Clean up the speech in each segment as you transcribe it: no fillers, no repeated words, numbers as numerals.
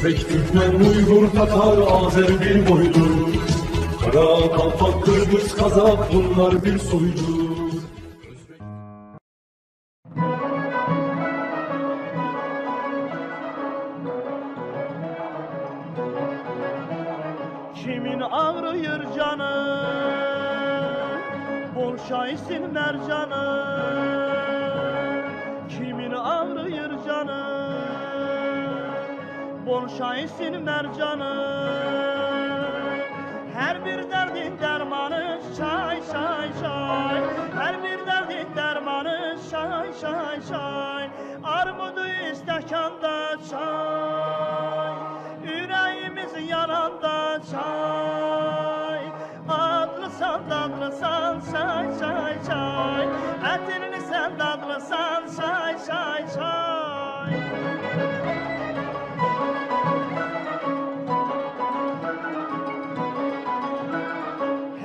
Özbek, Türkmen, Uygur, Tatar, Azer bir boydur. Kara, Kalpak, Kırgız, Kazak bunlar bir soydur. Kimin ağrıyor canı, bol şahisin mercanı. Kimin ağrıyor canı, bol şahisin mercanı. Her bir derdin dermanı çay çay çay. Her bir derdin dermanı çay çay çay. Armudu istekanda çay. Yüreğimiz yananda çay. Adlısan dadlısan çay çay çay. Etini sen dadlısan çay çay çay.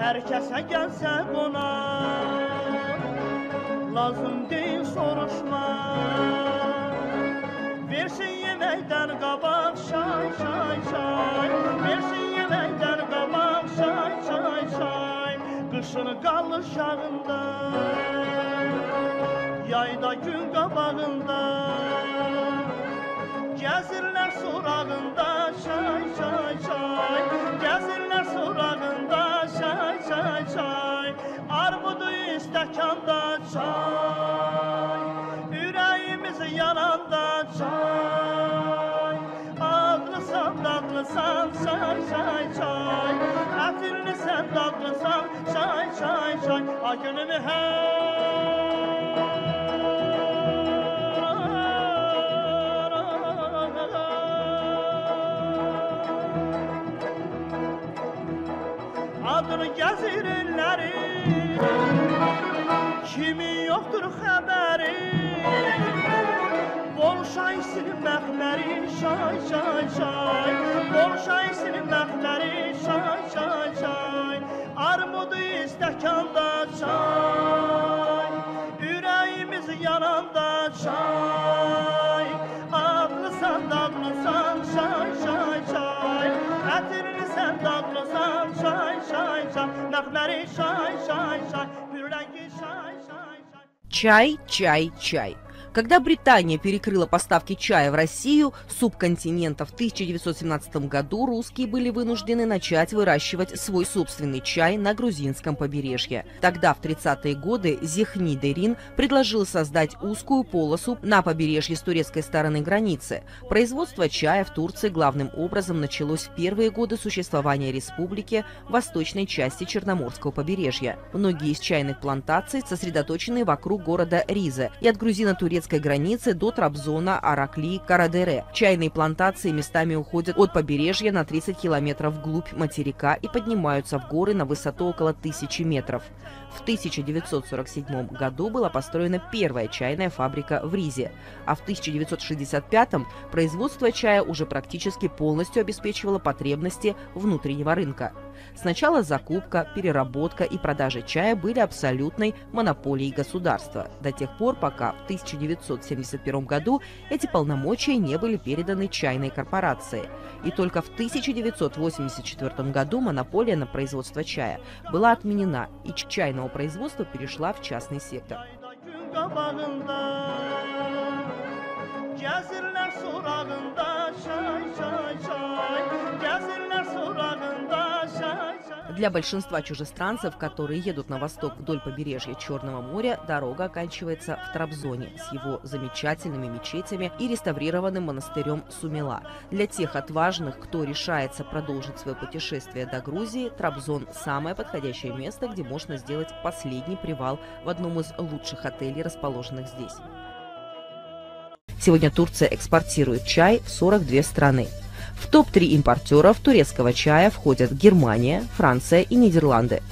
Herkese gelse konak, lazım değil soruşma. Versin yemekten kabak şay şay şay. Versin yemekten kabak şay şay şay. Kışın kalır şağında, yayda gün kabağında. Gezirler sorağında şay şay şay. Gezirler sorağında şay şay şay. Armudu istekanda çay. Yüreğimiz yananda çay. Adlısan dadlısan şay şay şay. Etini sen dadlısan şay şay şay. A günümü adını gezirinleri, kimi yoktur haberi. Bol şahisinin mehleri şay şay şay. Bol şahisinin mehleri şay şay şay. Armudu istekanda çay. Yüreğimiz yananda çay. Adlısan dadlısan şay şay şay. Etini sen dadlısan şay şay şay. Mehleri şay şay şay. Hürrengi şay şay şay. Чай, чай, чай. Когда Британия перекрыла поставки чая в Россию, субконтинента в 1917 году русские были вынуждены начать выращивать свой собственный чай на грузинском побережье. Тогда, в 30-е годы, Зихни Дерин предложил создать узкую полосу на побережье с турецкой стороны границы. Производство чая в Турции главным образом началось в первые годы существования республики в восточной части Черноморского побережья. Многие из чайных плантаций сосредоточены вокруг города Риза и от грузино-турецкой границы до Трабзона, Аракли, Карадере. Чайные плантации местами уходят от побережья на 30 километров вглубь материка и поднимаются в горы на высоту около 1000 метров. В 1947 году была построена первая чайная фабрика в Ризе, а в 1965 производство чая уже практически полностью обеспечивало потребности внутреннего рынка. Сначала закупка, переработка и продажа чая были абсолютной монополией государства, до тех пор, пока в 1971 году эти полномочия не были переданы чайной корпорации. И только в 1984 году монополия на производство чая была отменена, и чайного производства перешла в частный сектор. Для большинства чужестранцев, которые едут на восток вдоль побережья Черного моря, дорога оканчивается в Трабзоне с его замечательными мечетями и реставрированным монастырем Сумела. Для тех отважных, кто решается продолжить свое путешествие до Грузии, Трабзон – самое подходящее место, где можно сделать последний привал в одном из лучших отелей, расположенных здесь. Сегодня Турция экспортирует чай в 42 страны. В топ-3 импортеров турецкого чая входят Германия, Франция и Нидерланды.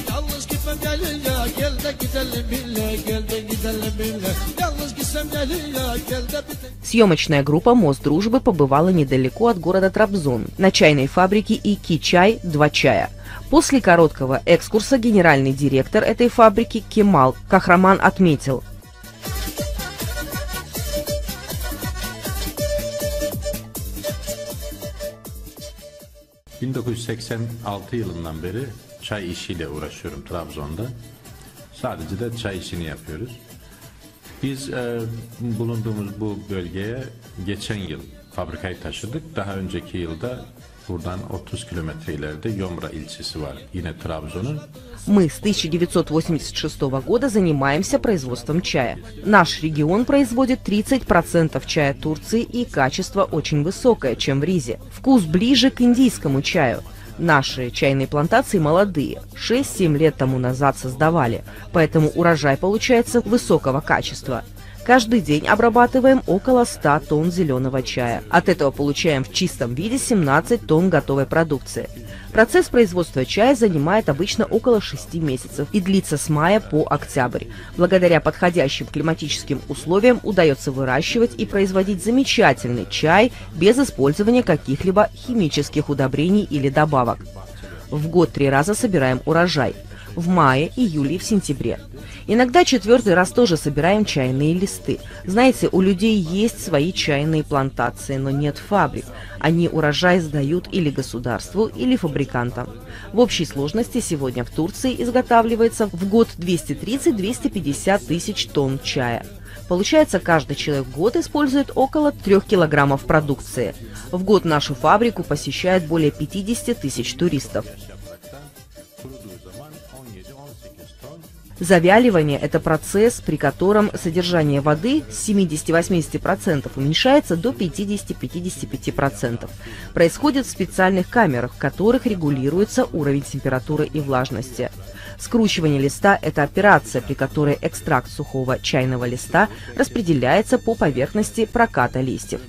Yalnız gitmem gelin ya gel de gidelim bile, gel de gidelim bile. Yalnız gitsem geliyor, gel de bile. Съемочная группа «Мост дружбы» побывала недалеко от города Трабзон, на чайной фабрике «Ики Чай» 2 чая. После короткого экскурса генеральный директор этой фабрики Кемал Кахраман отметил: 1986 yılından beri çay işiyle uğraşıyorum Trabzon'da. Sadece de çay işini yapıyoruz. Biz bulunduğumuz bu bölgeye geçen yıl fabrikayı taşıdık. Daha önceki yılda buradan 30 kilometre ileride Yomra ilçesi var. Yine Trabzon'un. Мы с 1986 года занимаемся производством чая. Наш регион производит 30% чая Турции, и качество очень высокое, чем в Ризе. Вкус ближе к индийскому чаю. Наши чайные плантации молодые, 6-7 лет тому назад создавали, поэтому урожай получается высокого качества. Каждый день обрабатываем около 100 тонн зеленого чая. От этого получаем в чистом виде 17 тонн готовой продукции. Процесс производства чая занимает обычно около 6 месяцев и длится с мая по октябрь. Благодаря подходящим климатическим условиям удается выращивать и производить замечательный чай без использования каких-либо химических удобрений или добавок. В год 3 раза собираем урожай – в мае, июле и в сентябре. Иногда 4-й раз тоже собираем чайные листы. Знаете, у людей есть свои чайные плантации, но нет фабрик. Они урожай сдают или государству, или фабрикантам. В общей сложности сегодня в Турции изготавливается в год 230-250 тысяч тонн чая. Получается, каждый человек в год использует около 3 килограммов продукции. В год нашу фабрику посещает более 50 тысяч туристов. Завяливание – это процесс, при котором содержание воды с 70-80% уменьшается до 50-55%. Происходит в специальных камерах, в которых регулируется уровень температуры и влажности. Скручивание листа – это операция, при которой экстракт сухого чайного листа распределяется по поверхности проката листьев.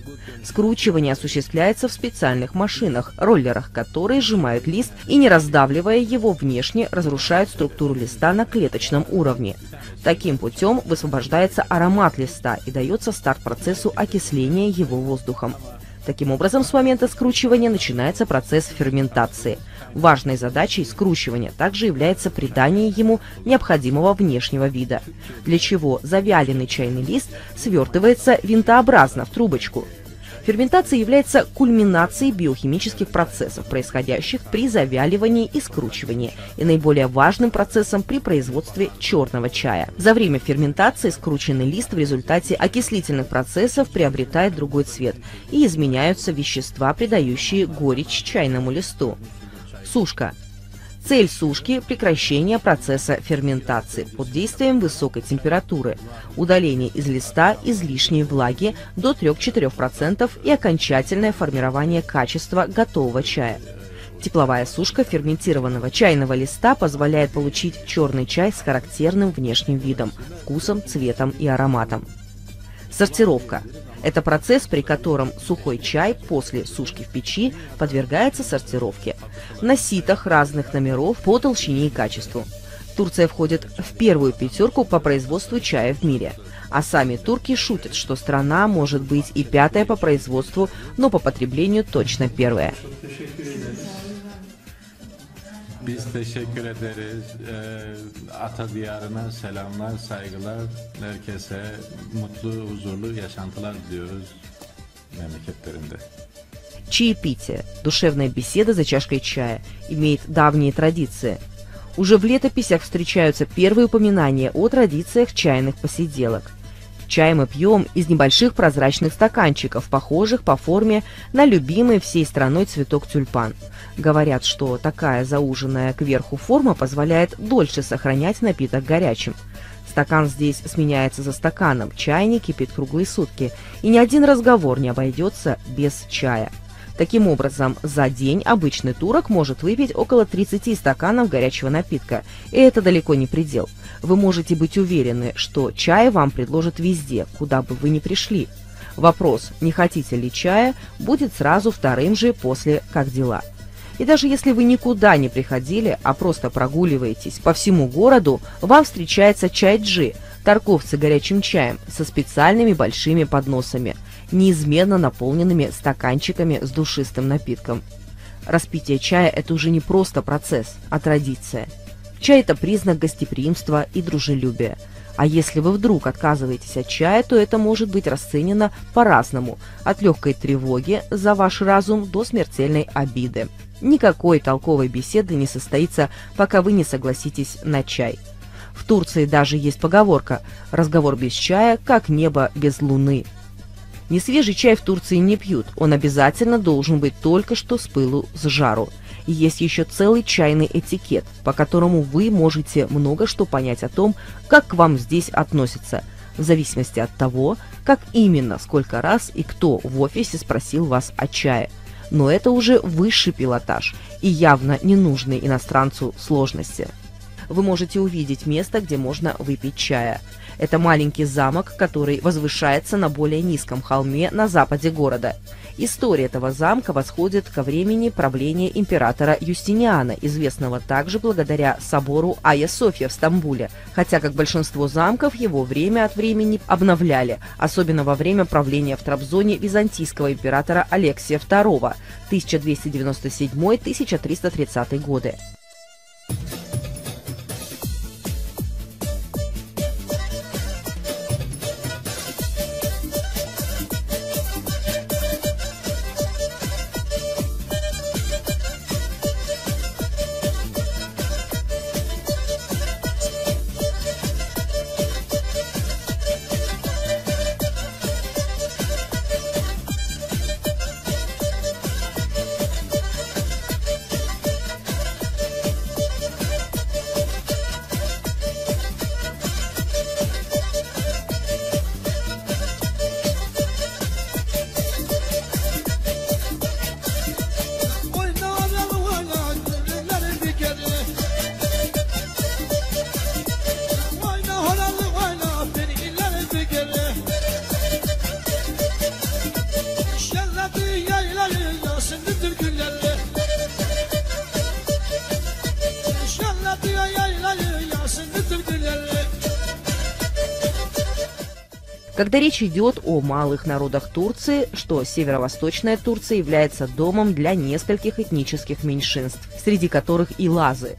Скручивание осуществляется в специальных машинах, роллерах, которые сжимают лист и, не раздавливая его внешне, разрушают структуру листа на клеточном уровне. Таким путем высвобождается аромат листа и дается старт процессу окисления его воздухом. Таким образом, с момента скручивания начинается процесс ферментации. Важной задачей скручивания также является придание ему необходимого внешнего вида, для чего завяленный чайный лист свертывается винтообразно в трубочку. Ферментация является кульминацией биохимических процессов, происходящих при завяливании и скручивании, и наиболее важным процессом при производстве черного чая. За время ферментации скрученный лист в результате окислительных процессов приобретает другой цвет, и изменяются вещества, придающие горечь чайному листу. Сушка. Цель сушки – прекращение процесса ферментации под действием высокой температуры, удаление из листа излишней влаги до 3-4% и окончательное формирование качества готового чая. Тепловая сушка ферментированного чайного листа позволяет получить черный чай с характерным внешним видом, вкусом, цветом и ароматом. Сортировка. Это процесс, при котором сухой чай после сушки в печи подвергается сортировке на ситах разных номеров по толщине и качеству. Турция входит в первую 5 по производству чая в мире. А сами турки шутят, что страна может быть и 5-я по производству, но по потреблению точно 1-я. Biz teşekkür ederiz. Ata diyarına selamlar, saygılar. Herkese mutlu, huzurlu yaşantılar diliyoruz memleketlerinde. Чаепитие, душевная беседа за чашкой чая, имеет давние традиции. Уже в летописях встречаются первые упоминания о традициях чайных посиделок. Чай мы пьем из небольших прозрачных стаканчиков, похожих по форме на любимый всей страной цветок тюльпан. Говорят, что такая зауженная кверху форма позволяет дольше сохранять напиток горячим. Стакан здесь сменяется за стаканом, чайник кипит круглые сутки, и ни один разговор не обойдется без чая. Таким образом, за день обычный турок может выпить около 30 стаканов горячего напитка, и это далеко не предел. Вы можете быть уверены, что чай вам предложат везде, куда бы вы ни пришли. Вопрос, не хотите ли чая, будет сразу вторым же после «как дела?». И даже если вы никуда не приходили, а просто прогуливаетесь по всему городу, вам встречается чай-джи, торговцы горячим чаем со специальными большими подносами, неизменно наполненными стаканчиками с душистым напитком. Распитие чая – это уже не просто процесс, а традиция. Чай – это признак гостеприимства и дружелюбия. А если вы вдруг отказываетесь от чая, то это может быть расценено по-разному, от легкой тревоги за ваш разум до смертельной обиды. Никакой толковой беседы не состоится, пока вы не согласитесь на чай. В Турции даже есть поговорка «разговор без чая, как небо без луны». Несвежий чай в Турции не пьют, он обязательно должен быть только что с пылу с жару. И есть еще целый чайный этикет, по которому вы можете много что понять о том, как к вам здесь относятся, в зависимости от того, как именно, сколько раз и кто в офисе спросил вас о чае. Но это уже высший пилотаж и явно не нужные иностранцу сложности. Вы можете увидеть место, где можно выпить чая. Это маленький замок, который возвышается на более низком холме на западе города. История этого замка восходит ко времени правления императора Юстиниана, известного также благодаря собору Айя-София в Стамбуле, хотя, как большинство замков, его время от времени обновляли, особенно во время правления в Трабзоне византийского императора Алексия II 1297-1330 годы. Когда речь идет о малых народах Турции, что северо-восточная Турция является домом для нескольких этнических меньшинств, среди которых и лазы.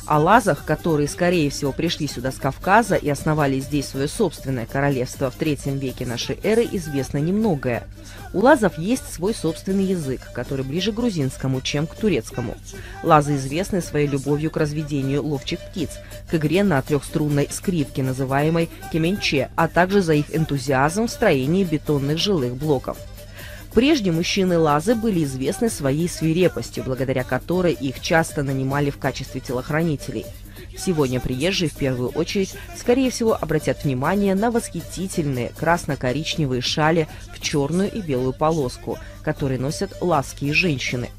О лазах, которые, скорее всего, пришли сюда с Кавказа и основали здесь свое собственное королевство в III веке нашей эры, известно немногое. У лазов есть свой собственный язык, который ближе к грузинскому, чем к турецкому. Лазы известны своей любовью к разведению ловчих птиц, к игре на трехструнной скрипке, называемой кеменче, а также за их энтузиазм в строении бетонных жилых блоков. Прежде мужчины-лазы были известны своей свирепостью, благодаря которой их часто нанимали в качестве телохранителей. Сегодня приезжие в первую очередь, скорее всего, обратят внимание на восхитительные красно-коричневые шали в черную и белую полоску, которые носят лазские женщины.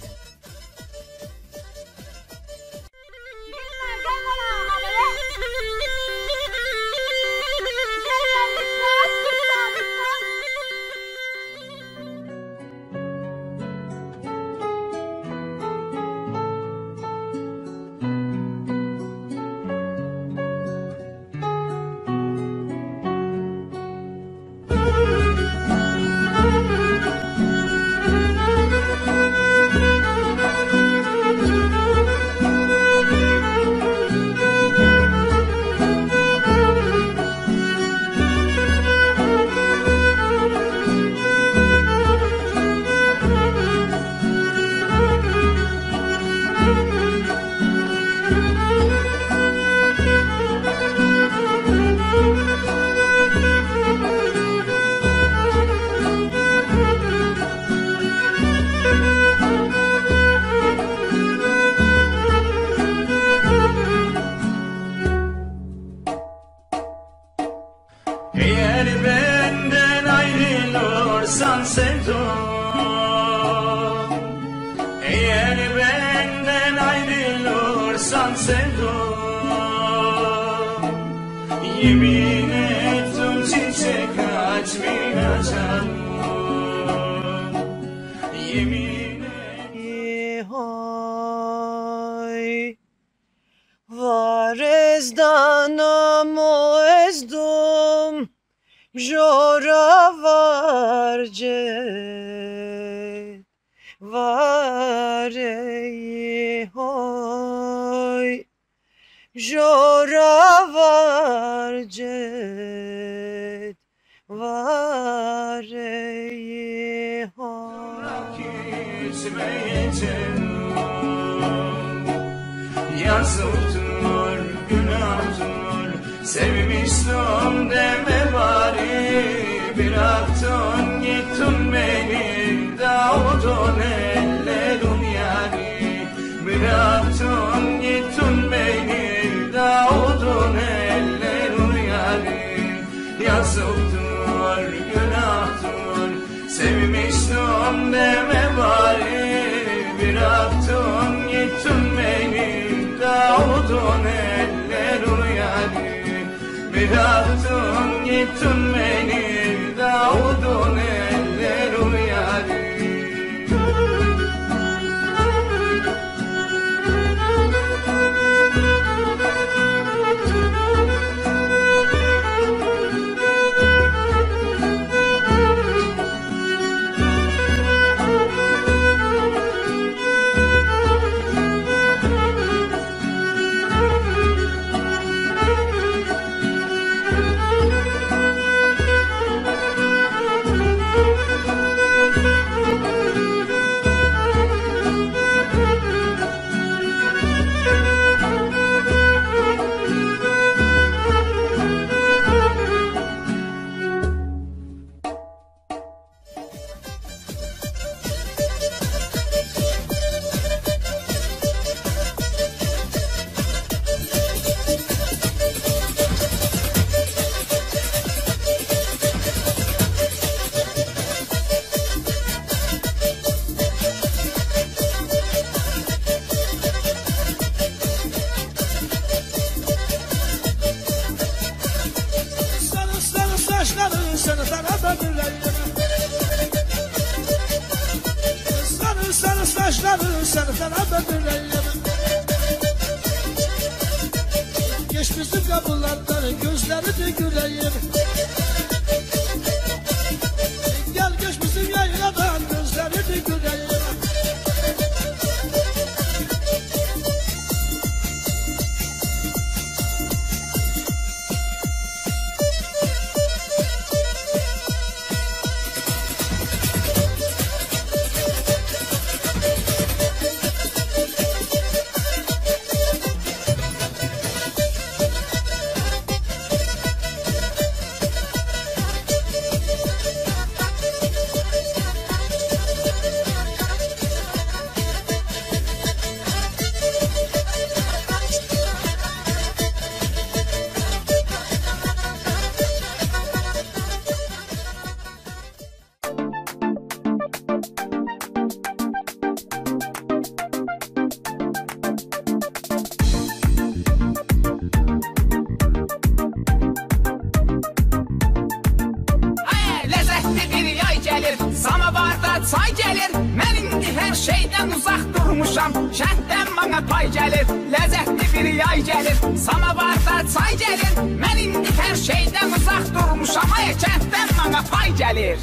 San sevdum, eğer benden ayrılırsan sevdum, yemin ettim çiçek açmayacağım, yemin ettim. Jora varce varey hoy, Jora varce varey hoy. Yazıktır, günahtır, sevmiştim deme bari. Bıraktın gittin beni, Davud'un ellerin yari. Bıraktın gittin beni, Davud'un ellerin yari. Yazıktır, günahtır, sevmiştim deme bari. Bıraktın gittin beni, Davud'un ellerin yari. Bıraktın gittin beni, Davud'un ellerin yari. Geç bizim kapılardan gözlerini güleyim. Gel geç bizim yayladan gözlerini güleyim. Çay gelir, mən indi hər şeydən uzaq durmuşam. Şəhətdən bana pay gəlir, ləzzətli bir yay gəlir. Samavarda çay gəlir, mən indi hər şeydən uzaq durmuşam. Ay, kənddən bana pay gəlir.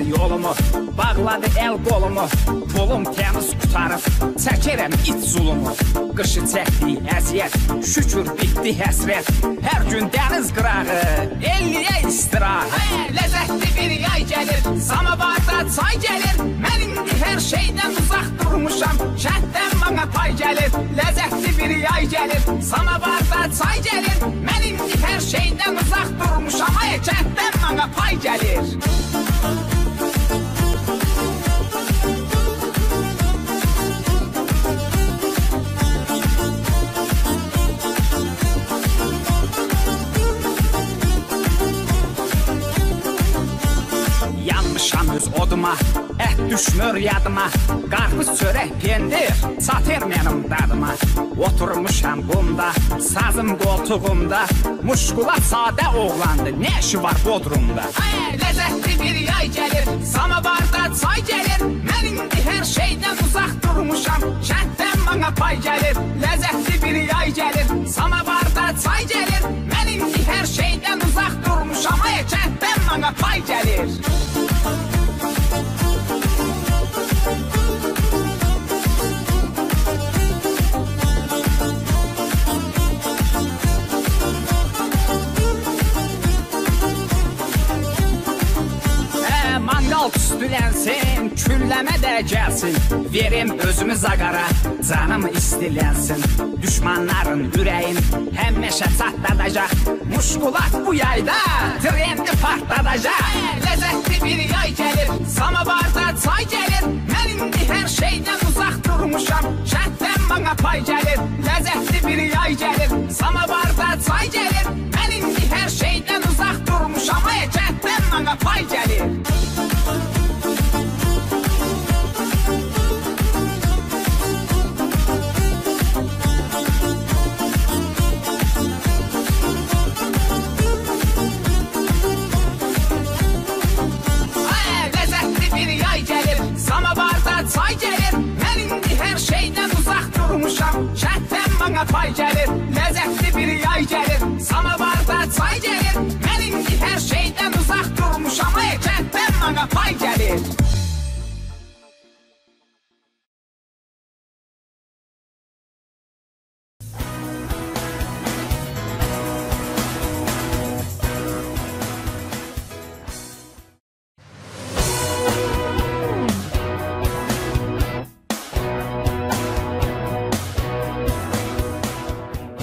Yolumu, bağladı el qolumu, pulum təmiz qutarıb, çəkirəm it zulumu. Qışı çəkdiyi əziyyət, şükür bitdi həsrət. Hər gün dəniz qırağı, elliyə istirahət. Ləzzətli bir yay gəlir, samavarda çay gəlir. Mən indi hər şeydən uzaq durmuşam, kənddən bana pay gəlir. Ləzzətli bir yay gəlir, samavarda çay gəlir. Mən indi hər şeydən uzaq durmuşam, ay, kənddən bana pay gəlir. Yanmışam öz oduma, Ləzzət düşmür yadıma, qarpız çörək pendir çatır mənim dadıma. Oturmuşam bunda, sazım qoltuğumda, muşkulat sadə oğlandı, nə işi var Bodrumda? Ləzzətli bir yay gəlir, samavarda çay gəlir, mən indi hər şeydən uzaq durmuşam, kənddən bana pay gəlir. Ləzzətli bir yay gəlir, samavarda çay gəlir, mən indi hər şeydən uzaq durmuşam, kənddən bana pay gəlir. Mangal tüstülənsin, külləmə də gəlsin, verim özümü zaqara, canım istilənsin. Düşmanların ürəyin həmişə çatladacaq, muşkulat bu yayda trendi partladacaq. Ləzzətli bir yay gəlir, samavarda çay gəlir, mən indi hər şeydən uzaq durmuşam, kənddən bana pay gəlir. Ləzzətli bir yay gəlir, samavarda çay gəlir, mən indi hər şeydən uzaq durmuşam, kənddən bana pay gəlir. Çay gəlir, mən indi hər şeydən uzaq durmuşam, kənddən bana pay gəlir. Ləzzətli bir yay gəlir, samavarda çay gəlir, mən indi hər şeydən uzaq durmuşam, kənddən bana pay gəlir.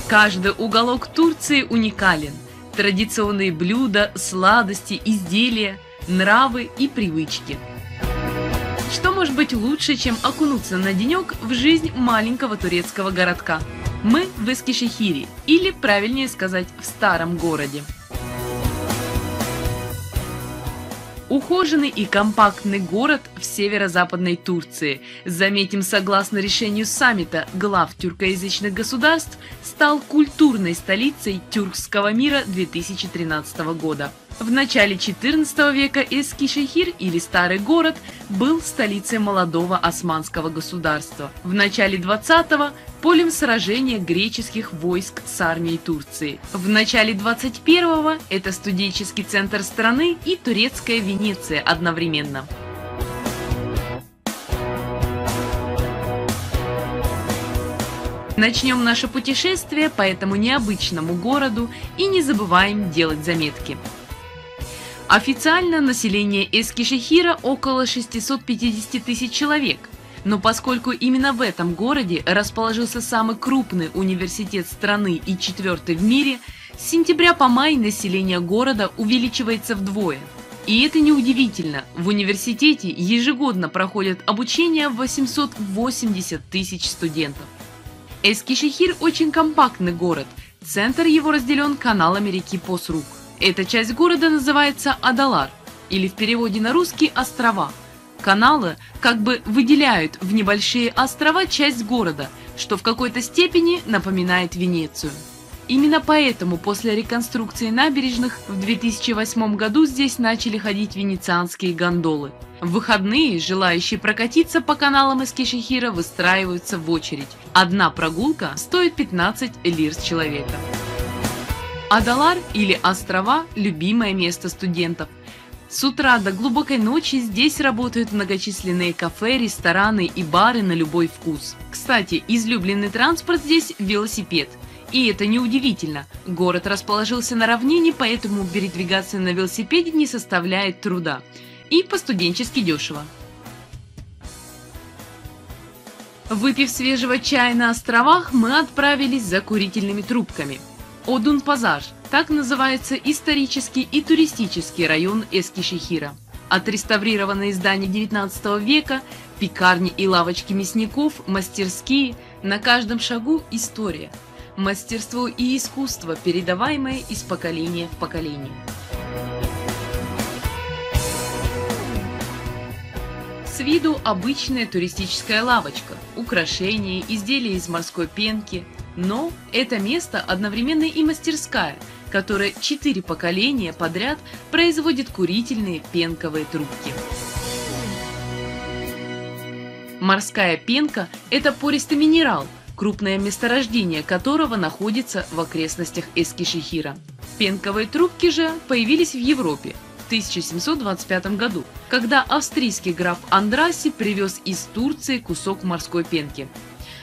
Каждый уголок Турции уникален. Традиционные блюда, сладости, изделия, нравы и привычки. Что может быть лучше, чем окунуться на денек в жизнь маленького турецкого городка? Мы в Эскишехире, или, правильнее сказать, в старом городе. Ухоженный и компактный город в северо-западной Турции, заметим, согласно решению саммита глав тюркоязычных государств, стал культурной столицей тюркского мира 2013 года. В начале XIV века Эскишехир, или Старый город, был столицей молодого османского государства. В начале XX полем сражения греческих войск с армией Турции. В начале 21-го это студенческий центр страны и турецкая Венеция одновременно. Начнем наше путешествие по этому необычному городу и не забываем делать заметки. Официально население Эскишехира около 650 тысяч человек, но поскольку именно в этом городе расположился самый крупный университет страны и 4-й в мире, с сентября по май население города увеличивается вдвое. И это неудивительно, в университете ежегодно проходят обучение 880 тысяч студентов. Эскишехир очень компактный город, центр его разделен каналами реки Посрук. Эта часть города называется Адалар, или в переводе на русский «острова». Каналы как бы выделяют в небольшие острова часть города, что в какой-то степени напоминает Венецию. Именно поэтому после реконструкции набережных в 2008 году здесь начали ходить венецианские гондолы. В выходные желающие прокатиться по каналам Эскишехира выстраиваются в очередь. Одна прогулка стоит 15 лир с человека. Адалар или острова – любимое место студентов. С утра до глубокой ночи здесь работают многочисленные кафе, рестораны и бары на любой вкус. Кстати, излюбленный транспорт здесь – велосипед. И это неудивительно. Город расположился на равнине, поэтому передвигаться на велосипеде не составляет труда. И по-студенчески дешево. Выпив свежего чая на островах, мы отправились за курительными трубками. Одун-Пазар – так называется исторический и туристический район Эскишехира. Отреставрированные здания XIX века, пекарни и лавочки мясников, мастерские – на каждом шагу история. Мастерство и искусство, передаваемое из поколения в поколение. С виду обычная туристическая лавочка, украшения, изделия из морской пенки. Но это место одновременно и мастерская, которая 4 поколения подряд производит курительные пенковые трубки. Морская пенка – это пористый минерал, крупное месторождение которого находится в окрестностях Эскишехира. Пенковые трубки же появились в Европе в 1725 году, когда австрийский граф Андраси привез из Турции кусок морской пенки.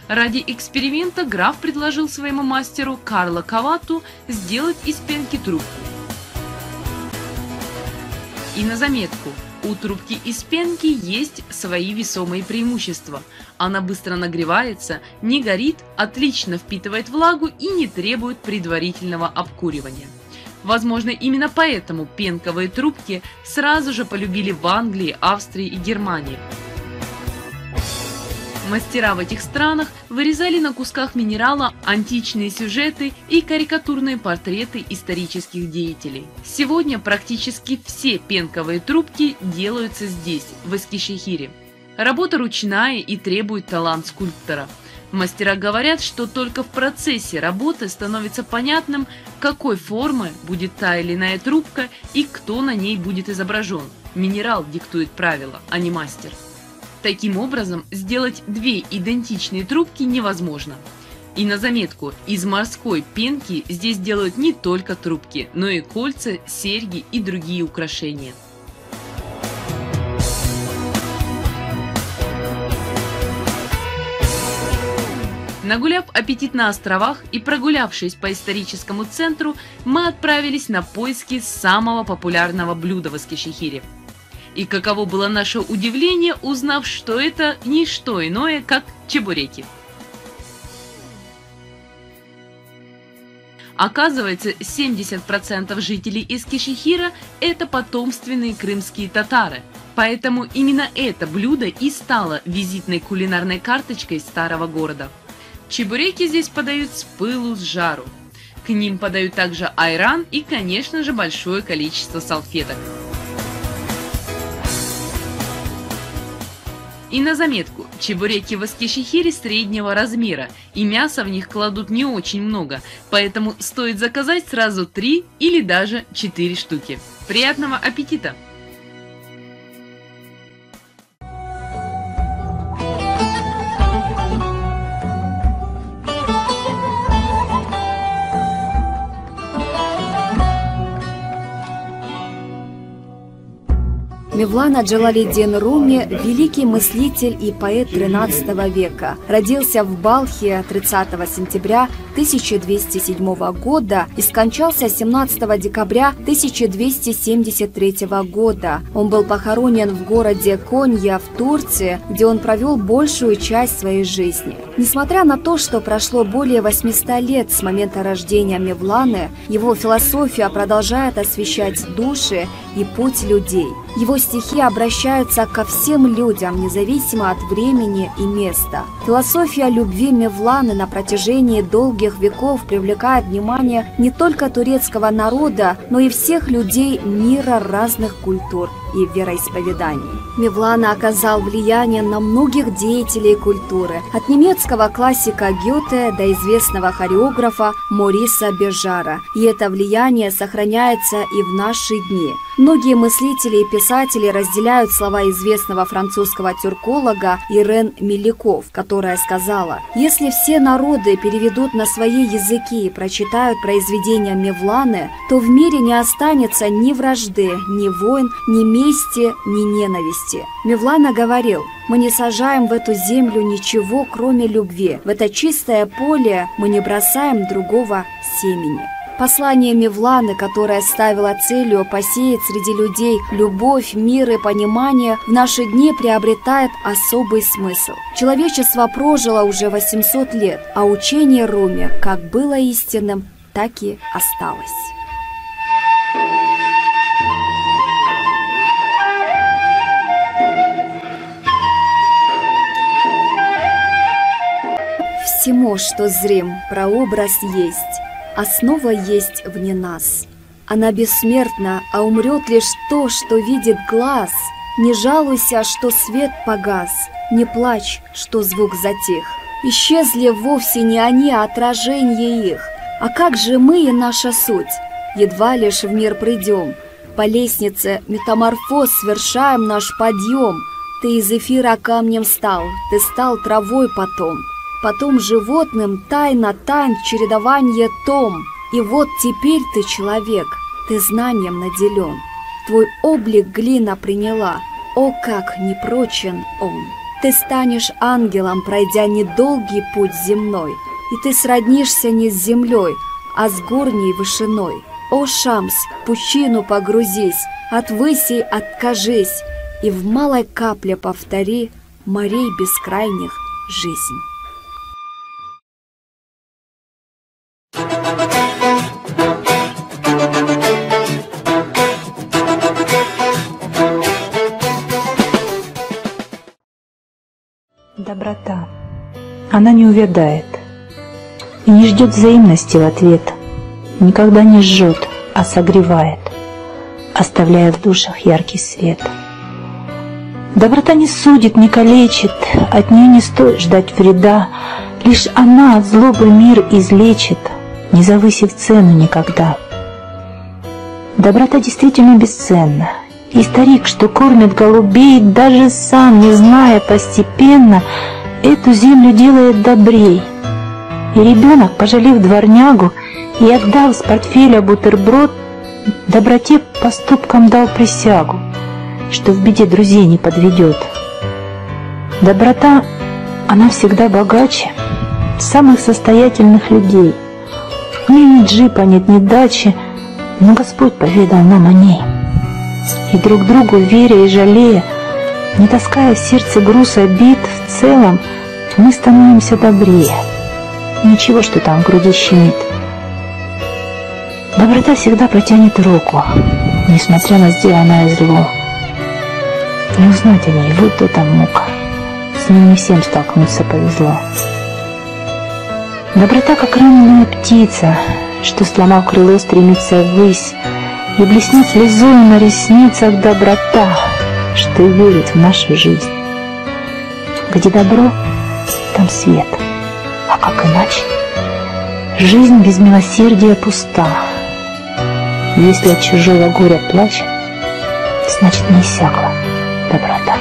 Ради эксперимента граф предложил своему мастеру Карло Кавату сделать из пенки трубку. И на заметку, у трубки из пенки есть свои весомые преимущества. Она быстро нагревается, не горит, отлично впитывает влагу и не требует предварительного обкуривания. Возможно, именно поэтому пенковые трубки сразу же полюбили в Англии, Австрии и Германии. Мастера в этих странах вырезали на кусках минерала античные сюжеты и карикатурные портреты исторических деятелей. Сегодня практически все пенковые трубки делаются здесь, в Эскишехире. Работа ручная и требует талант скульптора. Мастера говорят, что только в процессе работы становится понятным, какой формы будет та или иная трубка и кто на ней будет изображен. Минерал диктует правила, а не мастер. Таким образом, сделать 2 идентичные трубки невозможно. И на заметку, из морской пенки здесь делают не только трубки, но и кольца, серьги и другие украшения. Нагуляв аппетит на островах и прогулявшись по историческому центру, мы отправились на поиски самого популярного блюда в Эскишехире. И каково было наше удивление, узнав, что это не что иное, как чебуреки. Оказывается, 70% жителей Эскишехира – это потомственные крымские татары. Поэтому именно это блюдо и стало визитной кулинарной карточкой старого города. Чебуреки здесь подают с пылу с жару. К ним подают также айран и, конечно же, большое количество салфеток. И на заметку, чебуреки в Эскишехире среднего размера, и мяса в них кладут не очень много, поэтому стоит заказать сразу 3 или даже 4 штуки. Приятного аппетита! Мевлана Джалалиддин Руми – великий мыслитель и поэт XIII века. Родился в Балхе 30 сентября 1207 года и скончался 17 декабря 1273 года. Он был похоронен в городе Конья в Турции, где он провел большую часть своей жизни. Несмотря на то, что прошло более 800 лет с момента рождения Мевланы, его философия продолжает освещать души и путь людей. Его стихи обращаются ко всем людям, независимо от времени и места. Философия любви Мевланы на протяжении долгих веков привлекает внимание не только турецкого народа, но и всех людей мира разных культур и вероисповеданий. Мевлана оказал влияние на многих деятелей культуры, от немецкого классика Гёте до известного хореографа Мориса Бежара, и это влияние сохраняется и в наши дни. Многие мыслители и писатели разделяют слова известного французского тюрколога Ирен Меликов, которая сказала: «Если все народы переведут на свои языки и прочитают произведения Мевланы, то в мире не останется ни вражды, ни войн, ни мести, ни ненависти». Мевлана говорил: «Мы не сажаем в эту землю ничего, кроме любви. В это чистое поле мы не бросаем другого семени». Послание Мевланы, которое ставило целью посеять среди людей любовь, мир и понимание, в наши дни приобретает особый смысл. Человечество прожило уже 800 лет, а учение Руми как было истинным, так и осталось. Всему, что зрим, прообраз есть. Основа есть вне нас. Она бессмертна, а умрет лишь то, что видит глаз. Не жалуйся, что свет погас, не плачь, что звук затих. Исчезли вовсе не они, а отражение их. А как же мы и наша суть? Едва лишь в мир придем, по лестнице метаморфоз совершаем наш подъем. Ты из эфира камнем стал, ты стал травой потом животным тайна тайн чередование том. И вот теперь ты человек, ты знанием наделен. Твой облик глина приняла, о, как непрочен он. Ты станешь ангелом, пройдя недолгий путь земной, и ты сроднишься не с землей, а с горней вышиной. О, Шамс, в пучину погрузись, от высей откажись, и в малой капле повтори морей бескрайних жизнь. Доброта. Она не увядает и не ждет взаимности в ответ, никогда не жжет, а согревает, оставляя в душах яркий свет. Доброта не судит, не калечит, от нее не стоит ждать вреда, лишь она от злобы мир излечит, не завысив цену никогда. Доброта действительно бесценна, и старик, что кормит голубей, даже сам, не зная постепенно, эту землю делает добрей. И ребенок, пожалев дворнягу и отдав с портфеля бутерброд, доброте поступком дал присягу, что в беде друзей не подведет. Доброта, она всегда богаче самых состоятельных людей. У нее нет джипа, нет ни дачи, но Господь поведал нам о ней. И друг другу веря и жалея, не таская в сердце груз обид, в целом мы становимся добрее. Ничего, что там в груди щемит. Доброта всегда протянет руку, несмотря на сделанное зло. Не узнать о ней, вот это мука. С ней не всем столкнуться повезло. Доброта, как раненая птица, что, сломав крыло, стремится ввысь, и блеснет слезой на ресницах доброта, что верит в нашу жизнь. Где добро, там свет, а как иначе? Жизнь без милосердия пуста. Если от чужого горя плач, значит не иссякла доброта.